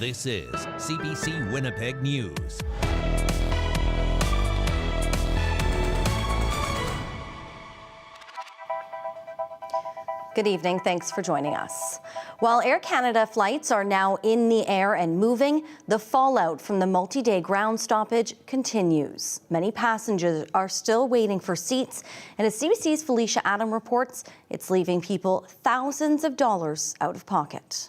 This is CBC Winnipeg News. Good evening. Thanks for joining us. While Air Canada flights are now in the air and moving, the fallout from the multi-day ground stoppage continues. Many passengers are still waiting for seats, and as CBC's Felicia Adam reports, it's leaving people thousands of dollars out of pocket.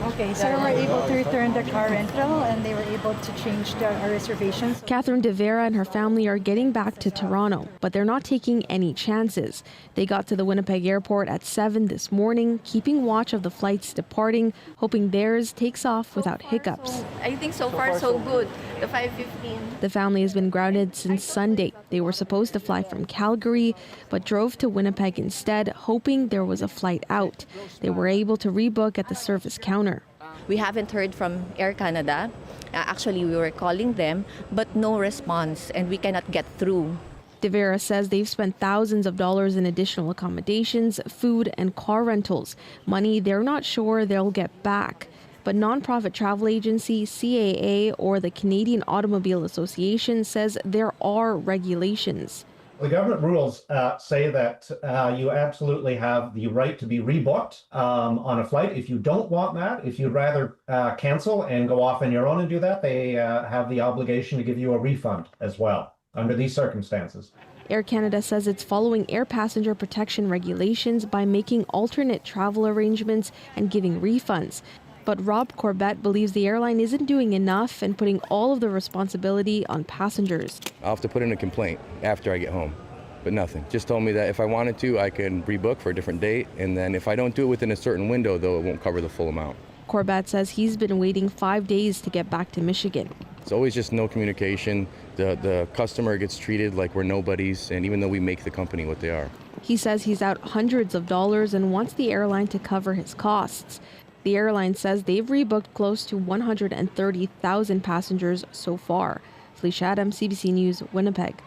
Okay, so we're able to return the car rental and they were able to change our reservations. Catherine De Vera and her family are getting back to Toronto, but they're not taking any chances. They got to the Winnipeg airport at 7 this morning, keeping watch of the flights departing, hoping theirs takes off without hiccups. I think so far so good. The 5:15. The family has been grounded since Sunday. They were supposed to fly from Calgary, but drove to Winnipeg instead, hoping there was a flight out. They were able to rebook at the service counter. We haven't heard from Air Canada. Actually, we were calling them, but no response, and we cannot get through. De Vera says they've spent thousands of dollars in additional accommodations, food, and car rentals, money they're not sure they'll get back. But nonprofit travel agency CAA or the Canadian Automobile Association says there are regulations. The government rules say that you absolutely have the right to be rebooked on a flight. If you don't want that, if you'd rather cancel and go off on your own and do that, they have the obligation to give you a refund as well under these circumstances. Air Canada says it's following air passenger protection regulations by making alternate travel arrangements and giving refunds. But Rob Corbett believes the airline isn't doing enough and putting all of the responsibility on passengers. I'll have to put in a complaint after I get home, but nothing. Just told me that if I wanted to, I can rebook for a different date, and then if I don't do it within a certain window, though, it won't cover the full amount. Corbett says he's been waiting 5 days to get back to Michigan. It's always just no communication. The customer gets treated like we're nobodies, and even though we make the company what they are. He says he's out hundreds of dollars and wants the airline to cover his costs. The airline says they've rebooked close to 130,000 passengers so far. Felicia Adam, CBC News, Winnipeg.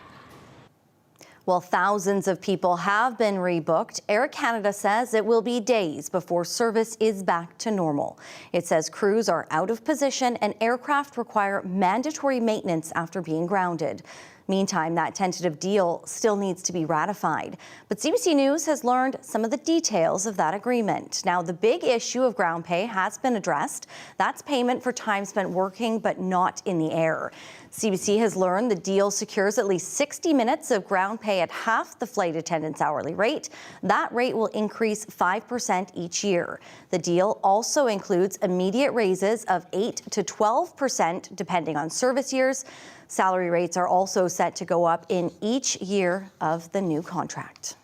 Well, thousands of people have been rebooked. Air Canada says it will be days before service is back to normal. It says crews are out of position and aircraft require mandatory maintenance after being grounded. Meantime, that tentative deal still needs to be ratified. But CBC News has learned some of the details of that agreement. Now, the big issue of ground pay has been addressed. That's payment for time spent working but not in the air. CBC has learned the deal secures at least 60 minutes of ground pay at half the flight attendant's hourly rate. That rate will increase 5% each year. The deal also includes immediate raises of 8 to 12% depending on service years. Salary rates are also set to go up in each year of the new contract.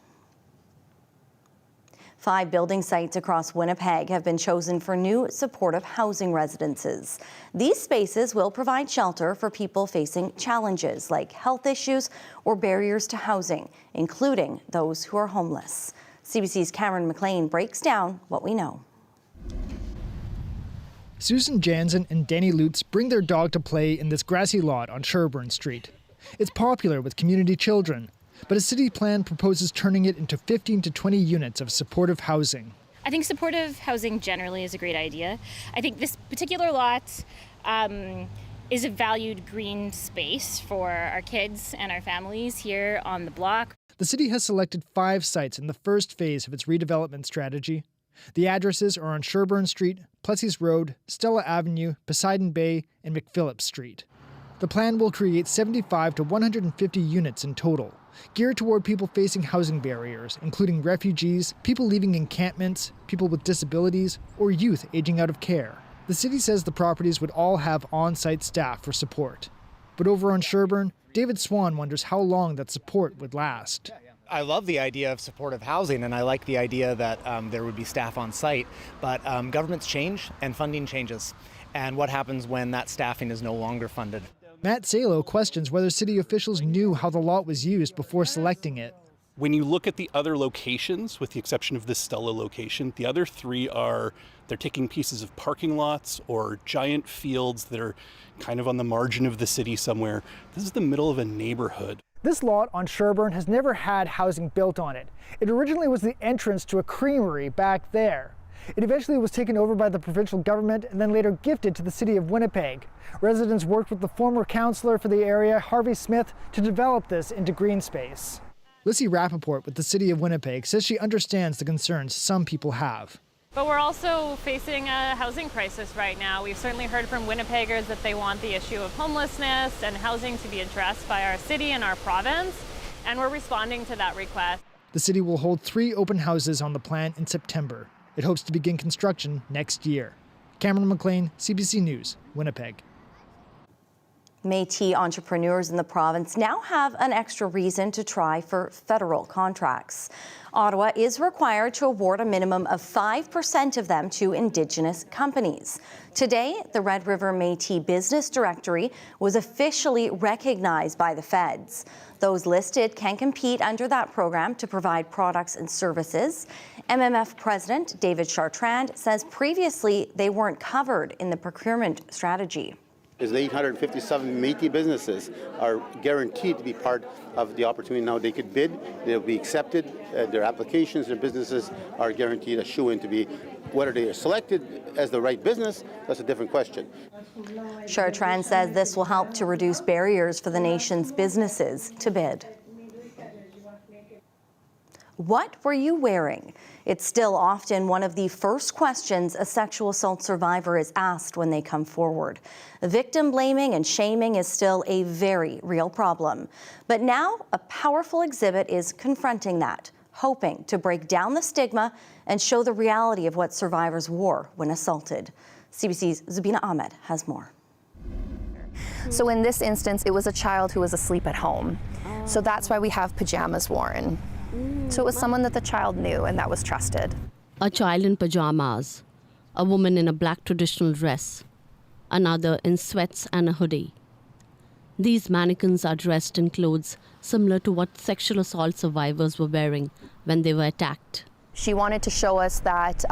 5 building sites across Winnipeg have been chosen for new supportive housing residences. These spaces will provide shelter for people facing challenges like health issues or barriers to housing, including those who are homeless. CBC's Cameron McLean breaks down what we know. Susan Jansen and Danny Lutz bring their dog to play in this grassy lot on Sherbourne Street. It's popular with community children, but a city plan proposes turning it into 15 to 20 units of supportive housing. I think supportive housing generally is a great idea. I think this particular lot is a valued green space for our kids and our families here on the block. The city has selected 5 sites in the first phase of its redevelopment strategy. The addresses are on Sherbourne Street, Plessis Road, Stella Avenue, Poseidon Bay, and McPhillips Street. The plan will create 75 to 150 units in total, geared toward people facing housing barriers, including refugees, people leaving encampments, people with disabilities, or youth aging out of care. The city says the properties would all have on-site staff for support. But over on Sherbourne, David Swan wonders how long that support would last. I love the idea of supportive housing, and I like the idea that there would be staff on site, but governments change and funding changes. And what happens when that staffing is no longer funded? Matt Salo questions whether city officials knew how the lot was used before selecting it. When you look at the other locations, with the exception of this Stella location, the other 3 they're taking pieces of parking lots or giant fields that are kind of on the margin of the city somewhere. This is the middle of a neighborhood. This lot on Sherbourne has never had housing built on it. It originally was the entrance to a creamery back there. It eventually was taken over by the provincial government and then later gifted to the city of Winnipeg. Residents worked with the former councillor for the area, Harvey Smith, to develop this into green space. Lissy Rappaport with the city of Winnipeg says she understands the concerns some people have. But we're also facing a housing crisis right now. We've certainly heard from Winnipeggers that they want the issue of homelessness and housing to be addressed by our city and our province, and we're responding to that request. The city will hold 3 open houses on the plan in September. It hopes to begin construction next year. Cameron McLean, CBC News, Winnipeg. Métis entrepreneurs in the province now have an extra reason to try for federal contracts. Ottawa is required to award a minimum of 5% of them to Indigenous companies. Today, the Red River Métis Business Directory was officially recognized by the feds. Those listed can compete under that program to provide products and services. MMF President David Chartrand says previously they weren't covered in the procurement strategy. Is 857 Métis businesses are guaranteed to be part of the opportunity. Now they could bid, they'll be accepted, their applications, their businesses are guaranteed a shoe-in to be, whether they are selected as the right business, that's a different question. Chartrand says this will help to reduce barriers for the nation's businesses to bid. What were you wearing? It's still often one of the first questions a sexual assault survivor is asked when they come forward. Victim blaming and shaming is still a very real problem. But now a powerful exhibit is confronting that, hoping to break down the stigma and show the reality of what survivors wore when assaulted. CBC's Zubina Ahmed has more. So in this instance, it was a child who was asleep at home. So that's why we have pajamas worn. So it was someone that the child knew and that was trusted. A child in pajamas, a woman in a black traditional dress, another in sweats and a hoodie. These mannequins are dressed in clothes similar to what sexual assault survivors were wearing when they were attacked. She wanted to show us that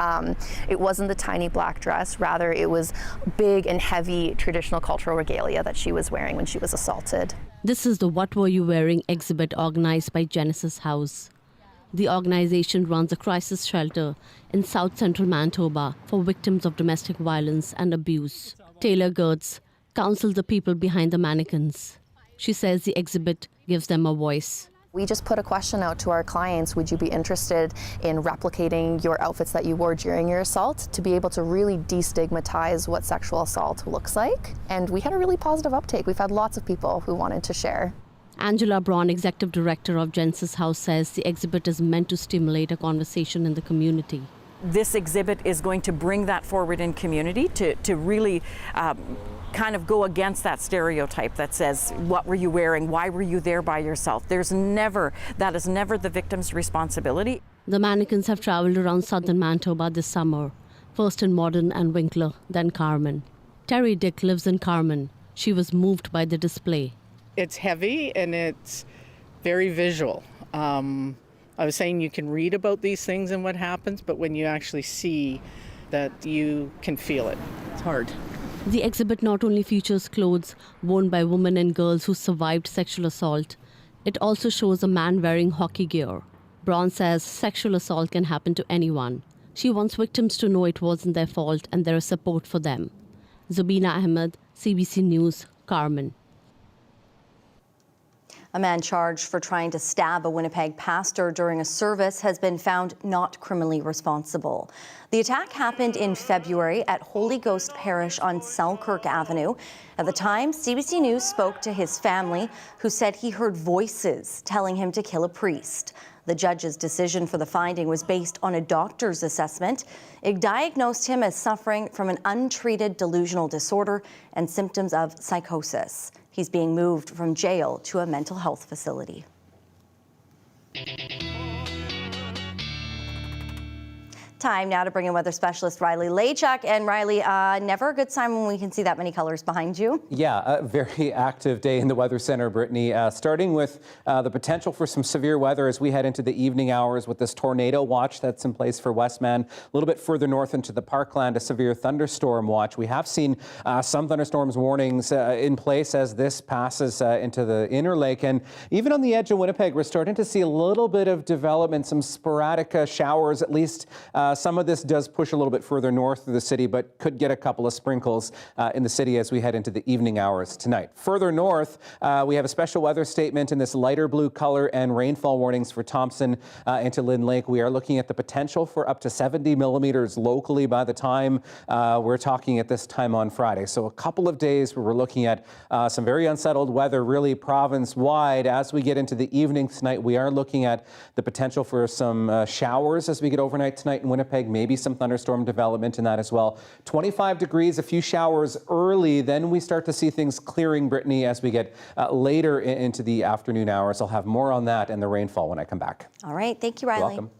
it wasn't the tiny black dress, rather it was big and heavy traditional cultural regalia that she was wearing when she was assaulted. This is the What Were You Wearing exhibit organized by Genesis House. The organization runs a crisis shelter in South Central Manitoba for victims of domestic violence and abuse. Taylor Gertz counsels the people behind the mannequins. She says the exhibit gives them a voice. We just put a question out to our clients, would you be interested in replicating your outfits that you wore during your assault to be able to really destigmatize what sexual assault looks like? And we had a really positive uptake. We've had lots of people who wanted to share. Angela Braun, executive director of Genesis House, says the exhibit is meant to stimulate a conversation in the community. This exhibit is going to bring that forward in community to really kind of go against that stereotype that says, what were you wearing? Why were you there by yourself? That is never the victim's responsibility. The mannequins have traveled around southern Manitoba this summer, first in Morden and Winkler, then Carman. Terry Dick lives in Carman. She was moved by the display. It's heavy and it's very visual. I was saying you can read about these things and what happens, but when you actually see that, you can feel it. It's hard. The exhibit not only features clothes worn by women and girls who survived sexual assault, it also shows a man wearing hockey gear. Braun says sexual assault can happen to anyone. She wants victims to know it wasn't their fault and there is support for them. Zubina Ahmed, CBC News, Carman. A man charged for trying to stab a Winnipeg pastor during a service has been found not criminally responsible. The attack happened in February at Holy Ghost Parish on Selkirk Avenue. At the time, CBC News spoke to his family, who said he heard voices telling him to kill a priest. The judge's decision for the finding was based on a doctor's assessment. It diagnosed him as suffering from an untreated delusional disorder and symptoms of psychosis. He's being moved from jail to a mental health facility. Time now to bring in weather specialist Riley Lachuk. And Riley, never a good sign when we can see that many colors behind you. Yeah, a very active day in the Weather Center, Brittany, starting with the potential for some severe weather as we head into the evening hours with this tornado watch that's in place for Westman. A little bit further north into the Parkland, a severe thunderstorm watch. We have seen some thunderstorms warnings in place as this passes into the Inner Lake. And even on the edge of Winnipeg, we're starting to see a little bit of development, some sporadic showers, at least Some of this does push a little bit further north of the city, but could get a couple of sprinkles in the city as we head into the evening hours tonight. Further north, we have a special weather statement in this lighter blue color and rainfall warnings for Thompson into Lynn Lake. We are looking at the potential for up to 70 millimeters locally by the time we're talking at this time on Friday. So a couple of days where we're looking at some very unsettled weather, really province-wide. As we get into the evening tonight, we are looking at the potential for some showers as we get overnight tonight in Winnipeg, maybe some thunderstorm development in that as well. 25 degrees, a few showers early, then we start to see things clearing, Brittany, as we get later into the afternoon hours. I'll have more on that and the rainfall when I come back. All right, thank you, Riley. You're welcome.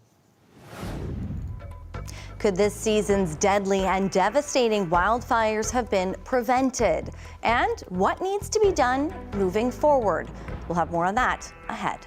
Could this season's deadly and devastating wildfires have been prevented? And what needs to be done moving forward? We'll have more on that ahead.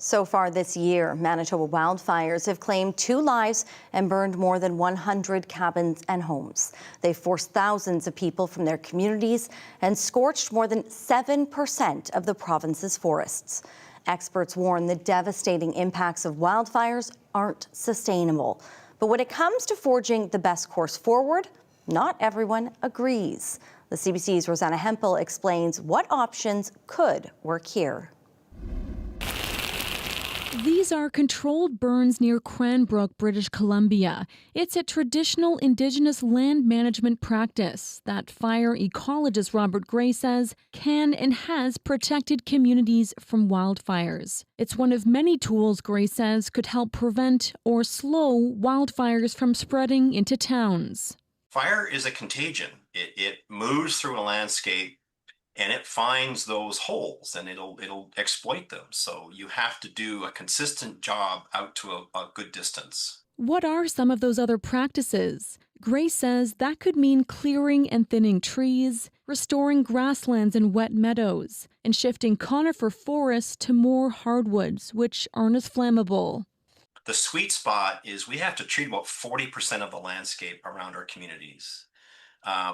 So far this year, Manitoba wildfires have claimed 2 lives and burned more than 100 cabins and homes. They've forced thousands of people from their communities and scorched more than 7% of the province's forests. Experts warn the devastating impacts of wildfires aren't sustainable. But when it comes to forging the best course forward, not everyone agrees. The CBC's Rosanna Hempel explains what options could work here. These are controlled burns near Cranbrook, British Columbia. It's a traditional Indigenous land management practice that fire ecologist Robert Gray says can and has protected communities from wildfires. It's one of many tools Gray says could help prevent or slow wildfires from spreading into towns. Fire is a contagion. It moves through a landscape and it finds those holes and it'll exploit them. So you have to do a consistent job out to a good distance. What are some of those other practices? Gray says that could mean clearing and thinning trees, restoring grasslands and wet meadows, and shifting conifer forests to more hardwoods, which aren't as flammable. The sweet spot is we have to treat about 40% of the landscape around our communities.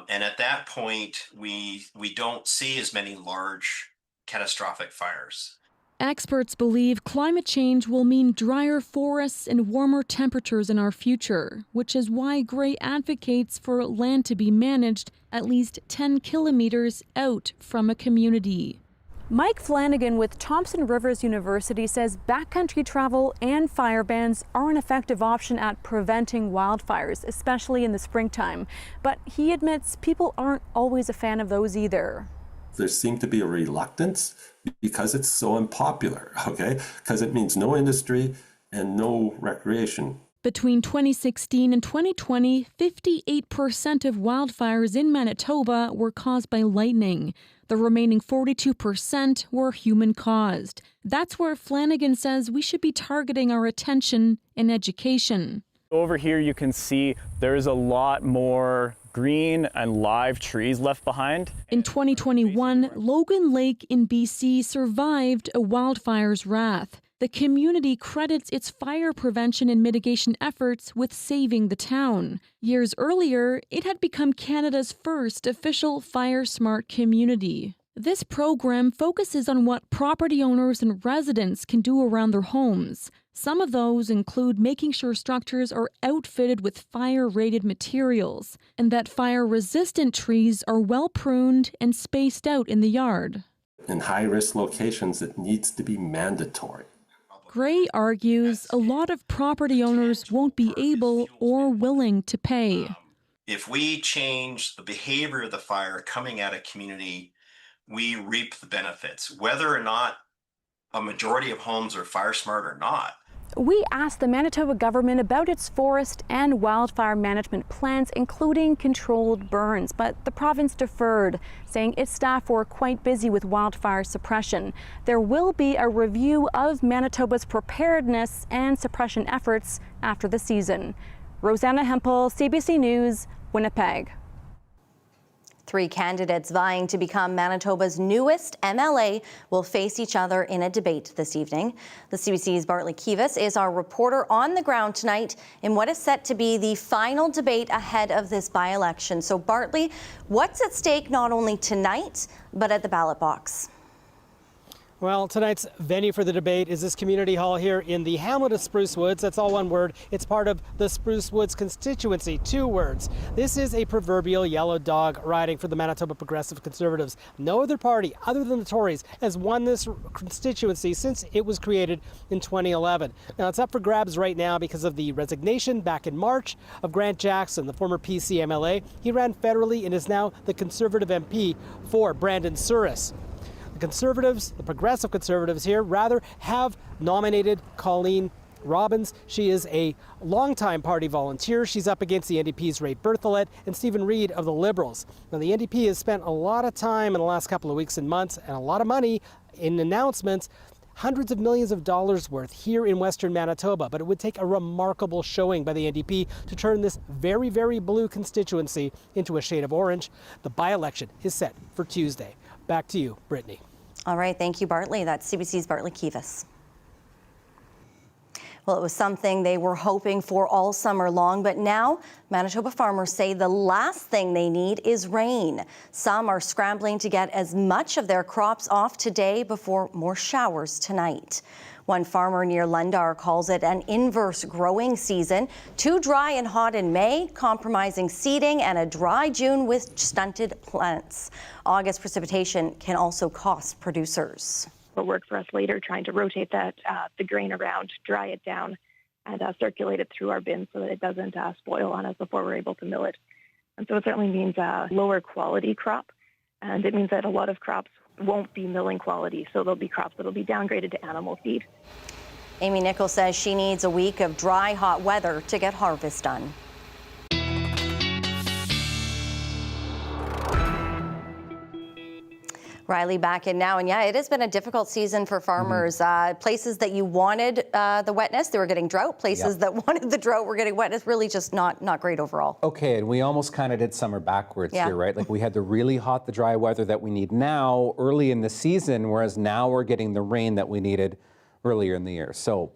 And at that point, we don't see as many large catastrophic fires. Experts believe climate change will mean drier forests and warmer temperatures in our future, which is why Gray advocates for land to be managed at least 10 kilometers out from a community. Mike Flanagan with Thompson Rivers University says backcountry travel and fire bans are an effective option at preventing wildfires, especially in the springtime. But he admits people aren't always a fan of those either. There seemed to be a reluctance because it's so unpopular, okay? Because it means no industry and no recreation. Between 2016 and 2020, 58% of wildfires in Manitoba were caused by lightning. The remaining 42% were human-caused. That's where Flanagan says we should be targeting our attention in education. Over here you can see there's a lot more green and live trees left behind. In 2021, Logan Lake in BC survived a wildfire's wrath. The community credits its fire prevention and mitigation efforts with saving the town. Years earlier, it had become Canada's first official fire-smart community. This program focuses on what property owners and residents can do around their homes. Some of those include making sure structures are outfitted with fire-rated materials and that fire-resistant trees are well pruned and spaced out in the yard. In high-risk locations, it needs to be mandatory. Gray argues a lot of property owners won't be able or willing to pay. If we change the behavior of the fire coming at a community, we reap the benefits, whether or not a majority of homes are fire smart or not. We asked the Manitoba government about its forest and wildfire management plans, including controlled burns, but the province deferred, saying its staff were quite busy with wildfire suppression. There will be a review of Manitoba's preparedness and suppression efforts after the season. Rosanna Hempel, CBC News, Winnipeg. 3 candidates vying to become Manitoba's newest MLA will face each other in a debate this evening. The CBC's Bartley Kivas is our reporter on the ground tonight in what is set to be the final debate ahead of this by-election. So Bartley, what's at stake not only tonight, but at the ballot box? Well, tonight's venue for the debate is this community hall here in the hamlet of Spruce Woods. That's all one word. It's part of the Spruce Woods constituency, 2 words. This is a proverbial yellow dog riding for the Manitoba Progressive Conservatives. No other party other than the Tories has won this constituency since it was created in 2011. Now, it's up for grabs right now because of the resignation back in March of Grant Jackson, the former PC MLA. He ran federally and is now the Conservative MP for Brandon Souris. The Conservatives, the Progressive Conservatives here, rather have nominated Colleen Robbins. She is a longtime party volunteer. She's up against the NDP's Ray Bertholet and Stephen Reid of the Liberals. Now, the NDP has spent a lot of time in the last couple of weeks and months and a lot of money in announcements, hundreds of millions of dollars worth here in Western Manitoba. But it would take a remarkable showing by the NDP to turn this very, very blue constituency into a shade of orange. The by-election is set for Tuesday. Back to you, Brittany. All right, thank you, Bartley. That's CBC's Bartley Kivas. Well, it was something they were hoping for all summer long, but now Manitoba farmers say the last thing they need is rain. Some are scrambling to get as much of their crops off today before more showers tonight. One farmer near Lundar calls it an inverse growing season. Too dry and hot in May, compromising seeding, and a dry June with stunted plants. August precipitation can also cost producers. It'll work for us later, trying to rotate that the grain around, dry it down, and circulate it through our bins so that it doesn't spoil on us before we're able to mill it. And so it certainly means a lower quality crop, and it means that a lot of crops won't be milling quality, so there'll be crops that'll be downgraded to animal feed. Amy Nichols says she needs a week of dry, hot weather to get harvest done. Riley back in now, and yeah, it has been a difficult season for farmers. Places that you wanted the wetness, they were getting drought. Places that wanted the drought were getting wetness. Really just not great overall. Okay, and we almost kind of did summer backwards here, right? Like we had the really hot, the dry weather that we need now early in the season, whereas now we're getting the rain that we needed earlier in the year. So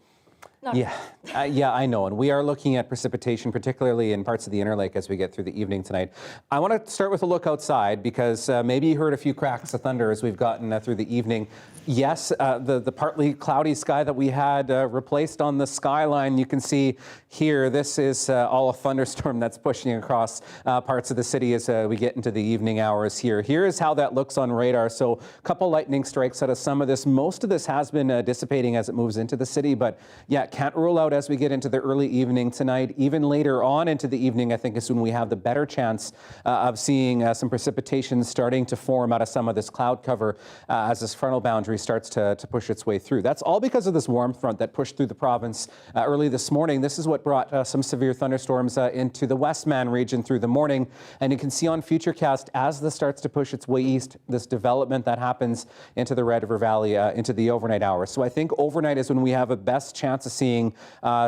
yeah, I know. And we are looking at precipitation, particularly in parts of the Interlake as we get through the evening tonight. I want to start with a look outside because maybe you heard a few cracks of thunder as we've gotten through the evening. Yes, the partly cloudy sky that we had replaced on the skyline, you can see here, this is all a thunderstorm that's pushing across parts of the city as we get into the evening hours here. Here is how that looks on radar. So a couple lightning strikes out of some of this. Most of this has been dissipating as it moves into the city, but yeah, can't rule out as we get into the early evening tonight. Even later on into the evening, I think is when we have the better chance of seeing some precipitation starting to form out of some of this cloud cover as this frontal boundary starts to push its way through. That's all because of this warm front that pushed through the province early this morning. This is what brought some severe thunderstorms into the Westman region through the morning. And you can see on Futurecast as this starts to push its way east, this development that happens into the Red River Valley into the overnight hours. So I think overnight is when we have a best chance of seeing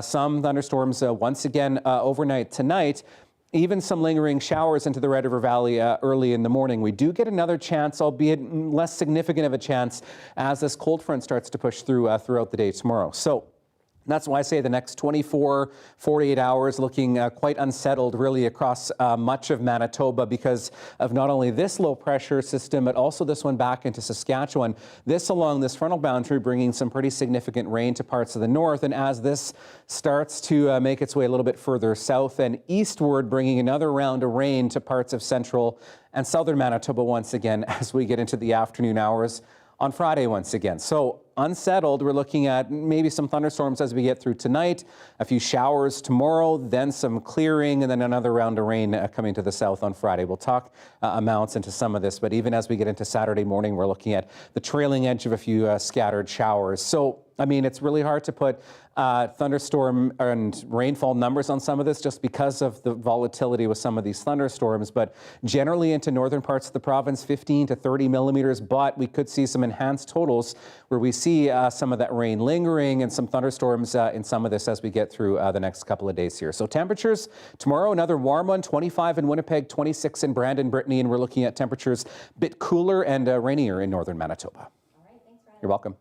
some thunderstorms once again overnight tonight. Even some lingering showers into the Red River Valley early in the morning. We do get another chance, albeit less significant of a chance, as this cold front starts to push through throughout the day tomorrow. So that's why I say the next 24, 48 hours looking quite unsettled really across much of Manitoba because of not only this low pressure system, but also this one back into Saskatchewan. This along this frontal boundary bringing some pretty significant rain to parts of the north. And as this starts to make its way a little bit further south and eastward, bringing another round of rain to parts of central and southern Manitoba once again as we get into the afternoon hours on Friday once again. So unsettled, we're looking at maybe some thunderstorms as we get through tonight, a few showers tomorrow, then some clearing, and then another round of rain coming to the south on Friday. We'll talk amounts into some of this, but even as we get into Saturday morning, we're looking at the trailing edge of a few scattered showers. So, I mean, it's really hard to put thunderstorm and rainfall numbers on some of this just because of the volatility with some of these thunderstorms, but generally into northern parts of the province, 15 to 30 millimeters, but we could see some enhanced totals where we see some of that rain lingering and some thunderstorms in some of this as we get through the next couple of days here. So temperatures tomorrow, another warm one, 25 in Winnipeg, 26 in Brandon, Brittany, and we're looking at temperatures a bit cooler and rainier in northern Manitoba. All right, thanks, Brandon. You're welcome.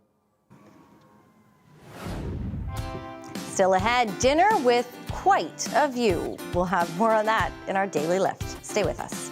Still ahead, dinner with quite a view. We'll have more on that in our Daily Lift. Stay with us.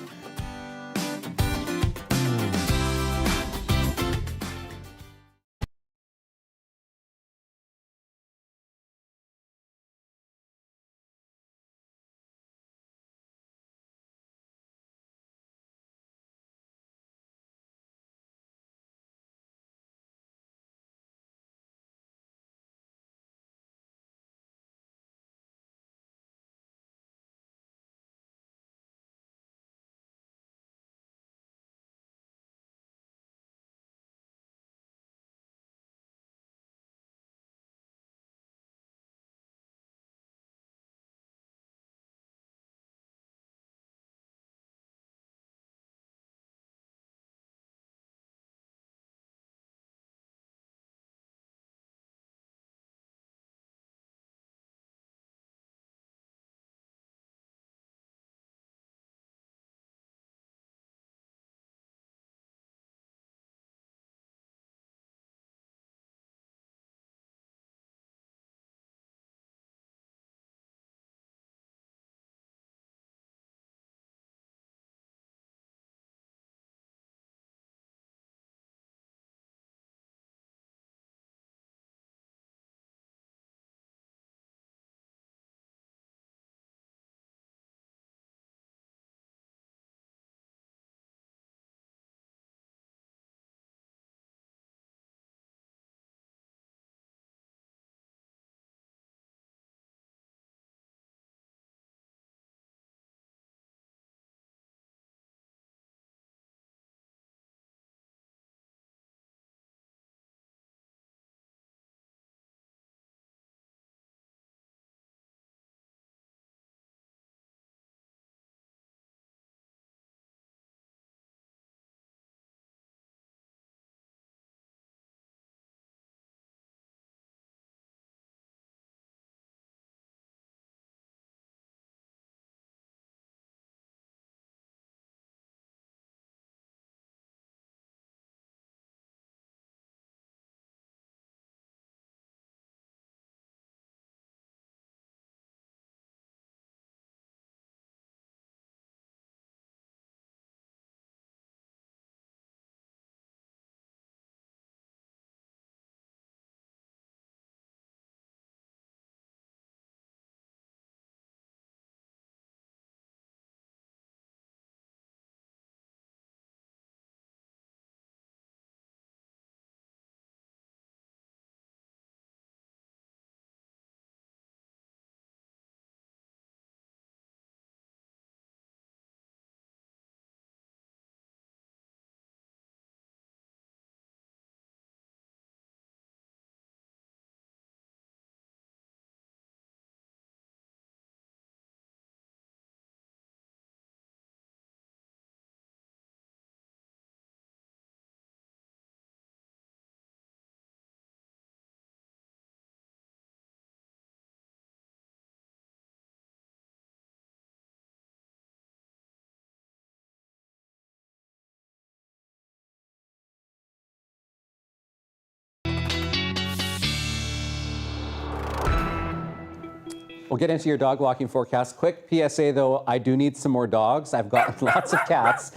We'll get into your dog walking forecast. Quick PSA though, I do need some more dogs. I've got lots of cats,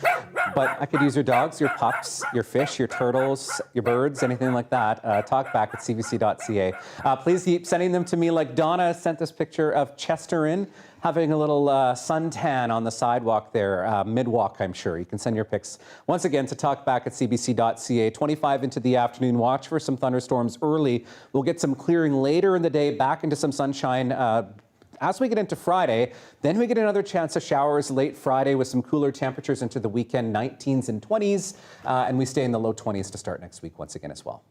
but I could use your dogs, your pups, your fish, your turtles, your birds, anything like that. Talk back at cbc.ca. Please keep sending them to me, like Donna sent this picture of Chester Inn having a little suntan on the sidewalk there, mid-walk, I'm sure. You can send your pics once again to talkback at cbc.ca. 25 into the afternoon. Watch for some thunderstorms early. We'll get some clearing later in the day, back into some sunshine as we get into Friday. Then we get another chance of showers late Friday with some cooler temperatures into the weekend, 19s and 20s, and we stay in the low 20s to start next week once again as well.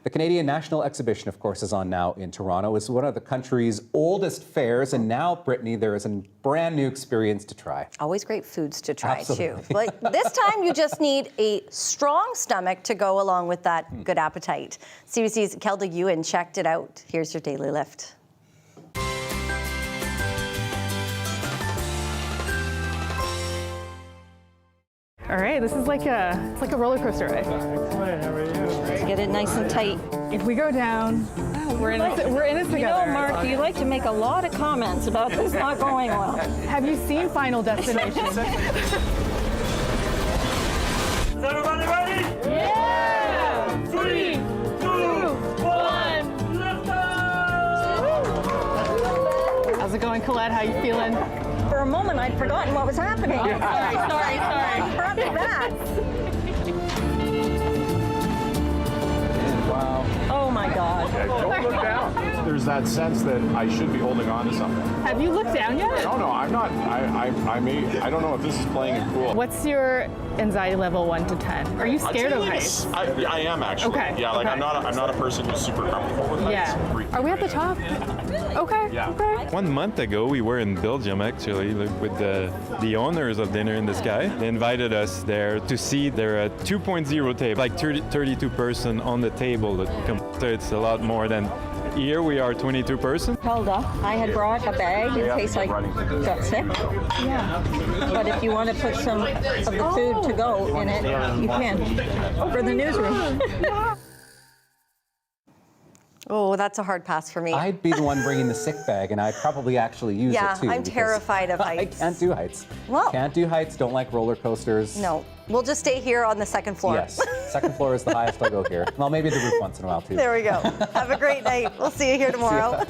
The Canadian National Exhibition, of course, is on now in Toronto. It's one of the country's oldest fairs, and now, Brittany, there is a brand new experience to try. Always great foods to try, Absolutely. too. Like this time, you just need a strong stomach to go along with that good appetite. CBC's Kelda Ewan checked it out. Here's your Daily Lift. All right, this is like it's like a roller coaster ride. Get it nice and tight. If we go down, we're in it together. You know, Mark, you like to make a lot of comments about this not going well. Have you seen Final Destination? Is everybody ready? Yeah! 3, 2, 1, lift off! How's it going, Colette? How you feeling? For a moment, I'd forgotten what was happening. Oh, sorry. Brought me back. Wow. Oh my God. Yeah, don't look down. There's that sense that I should be holding on to something. Have you looked down yet? No, I'm not. I don't know if this is playing it cool. What's your anxiety level 1 to 10? Are you scared of heights? I am actually. Okay. Yeah, like okay. I'm not a person who's super comfortable with heights. Yeah. Are we at the top? Okay. Yeah. Okay. 1 month ago, we were in Belgium actually with the owners of Dinner in the Sky. They invited us there to see their 2.0 table, like 32 person on the table. So it's a lot more than here. We are 22 person. Hilda, I had brought a bag in case I got sick. Yeah. But if you want to put some of the food to go in it, you can. For the newsroom. Oh, that's a hard pass for me. I'd be the one bringing the sick bag, and I'd probably actually use it too. Yeah, I'm terrified of heights. I can't do heights. Well, can't do heights, don't like roller coasters. No, we'll just stay here on the second floor. Yes, second floor is the highest I'll go here. Well, maybe the roof once in a while too. There we go. Have a great night. We'll see you here tomorrow.